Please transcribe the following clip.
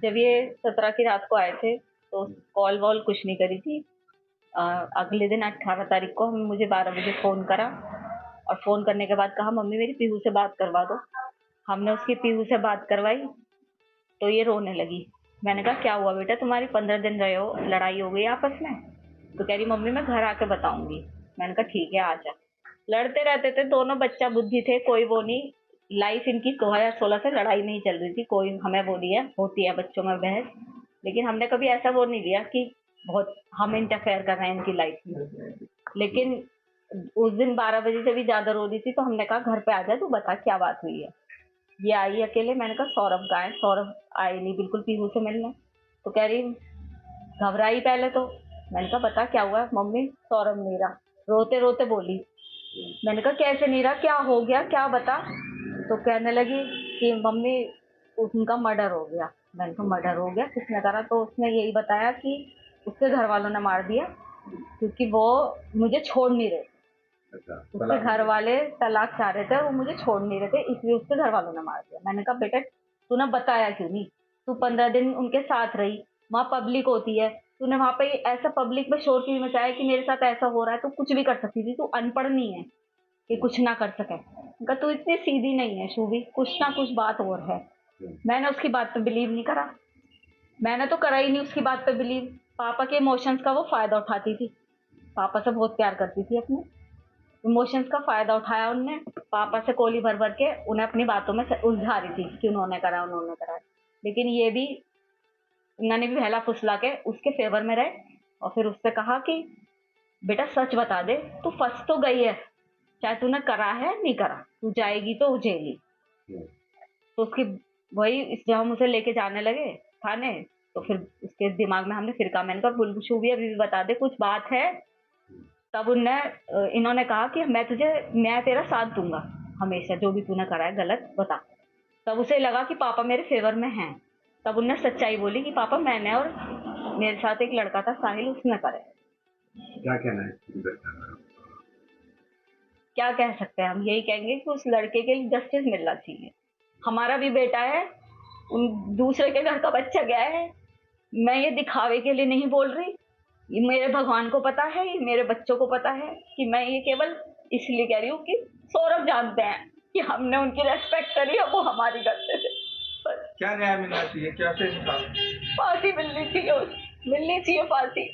जब ये 17 की रात को आए थे तो कॉल वॉल कुछ नहीं करी थी। अगले दिन 18 तारीख को मुझे 12 बजे फ़ोन करा और फ़ोन करने के बाद कहा मम्मी मेरी पीहू से बात करवा दो। हमने उसकी पीहू से बात करवाई तो ये रोने लगी। मैंने कहा क्या हुआ बेटा, तुम्हारी 15 दिन रहे हो, लड़ाई हो गई आपस में? तो कह रही मम्मी मैं घर आके बताऊंगी। मैंने कहा ठीक है आ जा। लड़ते रहते थे दोनों, बच्चा बुद्धि थे, कोई वो नहीं। लाइफ इनकी 2016 से लड़ाई नहीं चल रही थी, कोई हमें वो नहीं है, होती है बच्चों में बहस, लेकिन हमने कभी ऐसा वो नहीं लिया कि बहुत हम इंटरफेयर कर रहे हैं इनकी लाइफ में। लेकिन उस दिन 12 बजे से भी ज्यादा रो रही थी तो हमने कहा घर पे आ जा, तू बता क्या बात हुई है। ये आई अकेले। मैंने कहा सौरभ कहाँ है? सौरभ आए नहीं बिल्कुल पीहू से मिलने। तो कह रही घबराई पहले तो। मैंने कहा बता क्या हुआ? मम्मी सौरभ नहीं रहा, रोते रोते बोली। मैंने कहा कैसे नहीं रहा, क्या हो गया, क्या बता। तो कहने लगी कि मम्मी उनका मर्डर हो गया। मैंने कहा मर्डर हो गया, किसने करा? तो उसने यही बताया कि उसके घर वालों ने मार दिया क्योंकि वो मुझे छोड़ नहीं रहे। उसके घर वाले तलाक चाह रहे थे और वो मुझे छोड़ नहीं रहे थे, इसलिए उसके घर वालों ने मार दिया। मैंने कहा बेटा तूने बताया क्यों नहीं? तू 15 दिन उनके साथ रही, वहाँ पब्लिक होती है, तूने वहाँ पे ऐसा पब्लिक में शोर क्यों मचाया कि मेरे साथ ऐसा हो रहा है? तू कुछ भी कर सकती थी, तू अनपढ़ नहीं है कि कुछ ना कर सके। उनका तू इतनी सीधी नहीं है शूभी, कुछ ना कुछ बात और है। मैंने उसकी बात पे बिलीव नहीं करा, मैंने तो करा ही नहीं उसकी बात पे बिलीव। पापा के इमोशंस का वो फायदा उठाती थी, पापा से बहुत प्यार करती थी, अपने इमोशंस का फायदा उठाया उनने। पापा से कोली भर भर के उन्हें अपनी बातों में उलझा रही थी कि उन्होंने करा उन्होंने करा। लेकिन ये भी उन्होंने भी बहला फुसला के उसके फेवर में रहे और फिर उससे कहा कि बेटा सच बता दे, तू फंस तो गई है, चाहे तूने करा है नहीं करा, तू जाएगी तो जेल। तो उसकी वही जब हम उसे लेके जाने लगे थाने तो फिर उसके दिमाग में हमने फिर कहा, मैंने कहा बुलशू भी अभी भी बता दे कुछ बात है। तब उनने इन्होंने कहा कि मैं तेरा साथ दूंगा हमेशा, जो भी तूने करा है गलत बता। तब उसे लगा कि पापा मेरे फेवर में हैं। तब उनने सच्चाई बोली कि पापा मैंने और मेरे साथ एक लड़का था साहिल, उसने करे। क्या कहना है? क्या कह सकते हैं हम? यही कहेंगे कि उस लड़के के लिए जस्टिस मिलना चाहिए। हमारा भी बेटा है, उन दूसरे के घर का बच्चा गया है। मैं ये दिखावे के लिए नहीं बोल रही, ये मेरे भगवान को पता है, ये मेरे बच्चों को पता है कि मैं ये केवल इसलिए कह रही हूँ कि सौरभ जानते हैं कि हमने उनकी रेस्पेक्ट करी है, वो हमारी करते थे। क्या न्याय मिलना चाहिए, क्या फांसी मिलनी चाहिए, मिलनी चाहिए फांसी।